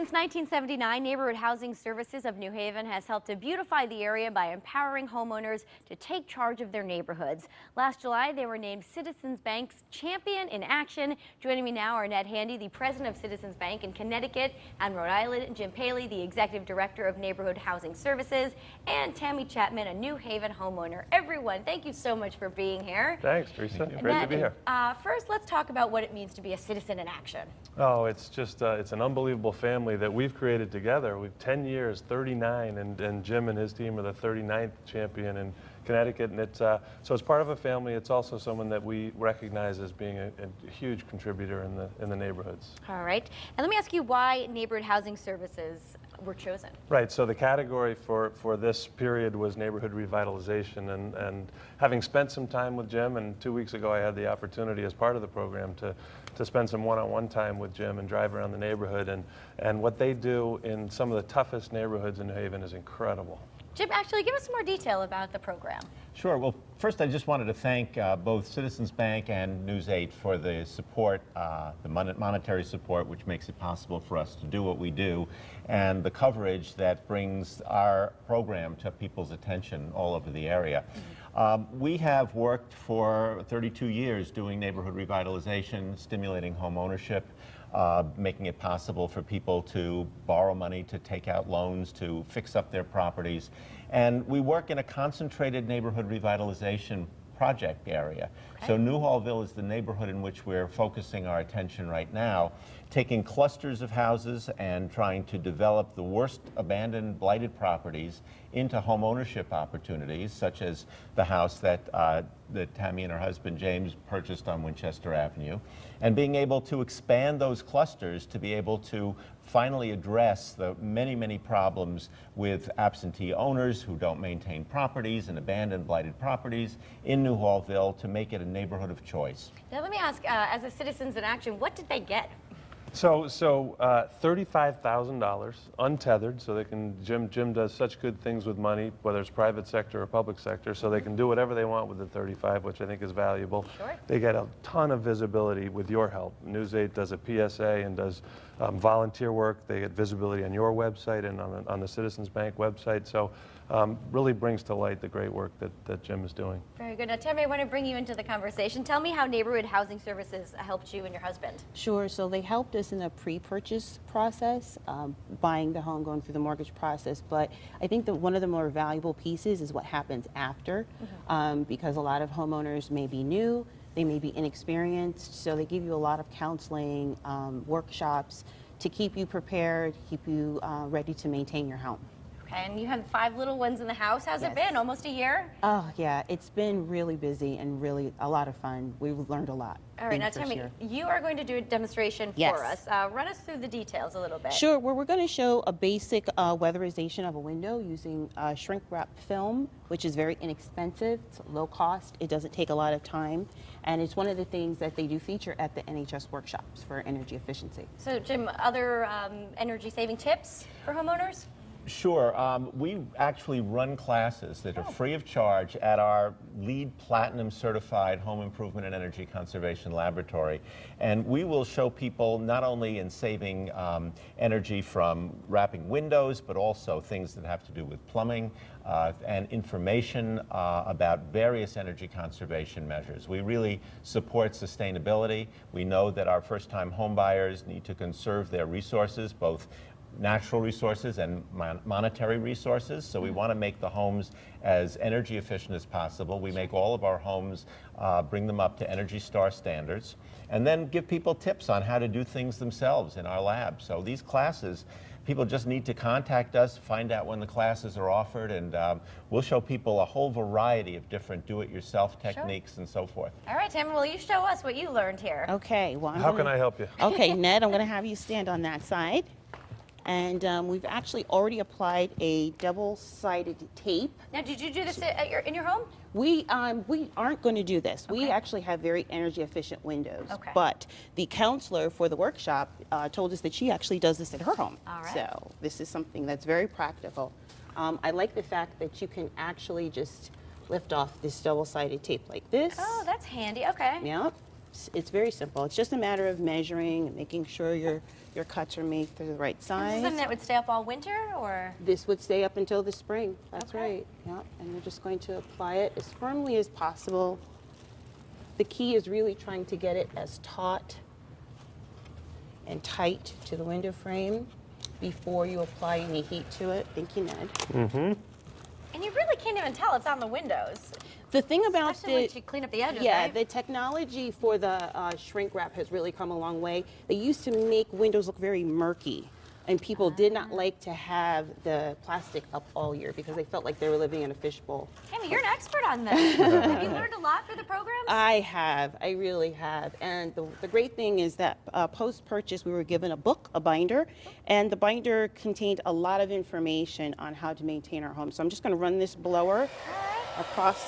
Since 1979, Neighborhood Housing Services of New Haven has helped to beautify the area by empowering homeowners to take charge of their neighborhoods. Last July, they were named Citizens Bank's Champion in Action. Joining me now are Ned Handy, the president of Citizens Bank in Connecticut and Rhode Island, Jim Paley, the executive director of Neighborhood Housing Services, and Tammy Chapman, a New Haven homeowner. Everyone, thank you so much for being here. Thanks, Teresa. Great Ned, to be here. First, let's talk about what it means to be a citizen in action. Oh, it's just, it's an unbelievable family that we've created together. We've 10 years, 39, and Jim and his team are the 39th champion in Connecticut. And it's, so it's part of a family. It's also someone that we recognize as being a huge contributor in the neighborhoods. All right. And let me ask you why Neighborhood Housing Services were chosen. Right, so the category for this period was neighborhood revitalization, and having spent some time with Jim, and 2 weeks ago I had the opportunity as part of the program to spend some one-on-one time with Jim and drive around the neighborhood, and what they do in some of the toughest neighborhoods in New Haven is incredible. Jim, actually, give us some more detail about the program. Sure. Well, first I just wanted to thank both Citizens Bank and News 8 for the support, the monetary support, which makes it possible for us to do what we do, and the coverage that brings our program to people's attention all over the area. We have worked for 32 years doing neighborhood revitalization, stimulating home ownership, making it possible for people to borrow money, to take out loans, to fix up their properties. And we work in a concentrated neighborhood revitalization project area. Okay. So Newhallville is the neighborhood in which we're focusing our attention right now, taking clusters of houses and trying to develop the worst abandoned, blighted properties into home ownership opportunities, such as the house that Tammy and her husband James purchased on Winchester Avenue, and being able to expand those clusters to be able to finally address the many, many problems with absentee owners who don't maintain properties and abandoned, blighted properties in Newhallville, to make it a neighborhood of choice. Now let me ask, as a Citizens in Action, what did they get? So $35,000 untethered, so they can, Jim does such good things with money, whether it's private sector or public sector, so they can do whatever they want with the 35, which I think is valuable. Sure. They get a ton of visibility with your help. News 8 does a PSA and does volunteer work. They get visibility on your website and on the Citizens Bank website. So really brings to light the great work that Jim is doing. Very good. Now, Tammy, I want to bring you into the conversation. Tell me how Neighborhood Housing Services helped you and your husband. Sure. So they helped us in the pre-purchase process, buying the home, going through the mortgage process. But I think that one of the more valuable pieces is what happens after, because a lot of homeowners may be new, they may be inexperienced, so they give you a lot of counseling, workshops to keep you prepared, keep you ready to maintain your home. Okay, and you have 5 little ones in the house. How's it been? Almost a year? Oh, yeah. It's been really busy and really a lot of fun. We've learned a lot. All right, now tell me, you are going to do a demonstration for us. Run us through the details a little bit. Sure. Well, we're going to show a basic weatherization of a window using shrink wrap film, which is very inexpensive. It's low cost. It doesn't take a lot of time. And it's one of the things that they do feature at the NHS workshops for energy efficiency. So, Jim, other energy saving tips for homeowners? Sure. We actually run classes that are free of charge at our LEED Platinum certified home improvement and energy conservation laboratory. And we will show people not only in saving energy from wrapping windows, but also things that have to do with plumbing and information about various energy conservation measures. We really support sustainability. We know that our first-time home buyers need to conserve their resources, both natural resources and monetary resources. So we want to make the homes as energy efficient as possible. We make all of our homes, bring them up to Energy Star standards, and then give people tips on how to do things themselves in our lab. So these classes, people just need to contact us, find out when the classes are offered, and we'll show people a whole variety of different do-it-yourself techniques and so forth. All right, Tammy, will you show us what you learned here? Okay. Well, How can I help you? Okay, Ned, I'm going to have you stand on that side. And we've actually already applied a double-sided tape. Now, did you do this in your home? We aren't going to do this. We actually have very energy-efficient windows. Okay. But the counselor for the workshop told us that she actually does this at her home. All right. So this is something that's very practical. I like the fact that you can actually just lift off this double-sided tape like this. Oh, that's handy. Okay. Yep. It's very simple. It's just a matter of measuring and making sure your cuts are made to the right Is this size. something that would stay up all winter, or? This would stay up until the spring. That's Okay. right. Yeah, and we're just going to apply it as firmly as possible. The key is really trying to get it as taut and tight to the window frame before you apply any heat to it. Thank you, Ned. And you really can't even tell it's on the windows. The thing about Especially once you clean up the edges, yeah, right? the technology for the shrink wrap has really come a long way. They used to make windows look very murky, and people did not like to have the plastic up all year because they felt like they were living in a fishbowl. Tammy, you're an expert on this. Have you learned a lot through the programs? I have, I really have. And the great thing is that post-purchase, we were given a book, a binder, and the binder contained a lot of information on how to maintain our home. So I'm just gonna run this blower across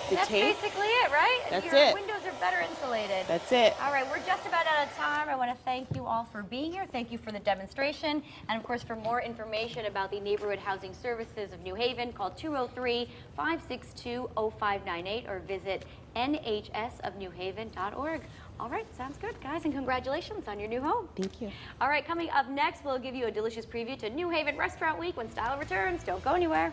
the That's tape. basically it, right? That's Your it. windows are better insulated. That's it. All right, we're just about out of time. I want to thank you all for being here. Thank you for the demonstration. And of course, for more information about the Neighborhood Housing Services of New Haven, call 203-562-0598 or visit nhsofnewhaven.org. All right, sounds good, guys, and congratulations on your new home. Thank you. All right, coming up next, we'll give you a delicious preview to New Haven Restaurant Week when style returns. Don't go anywhere.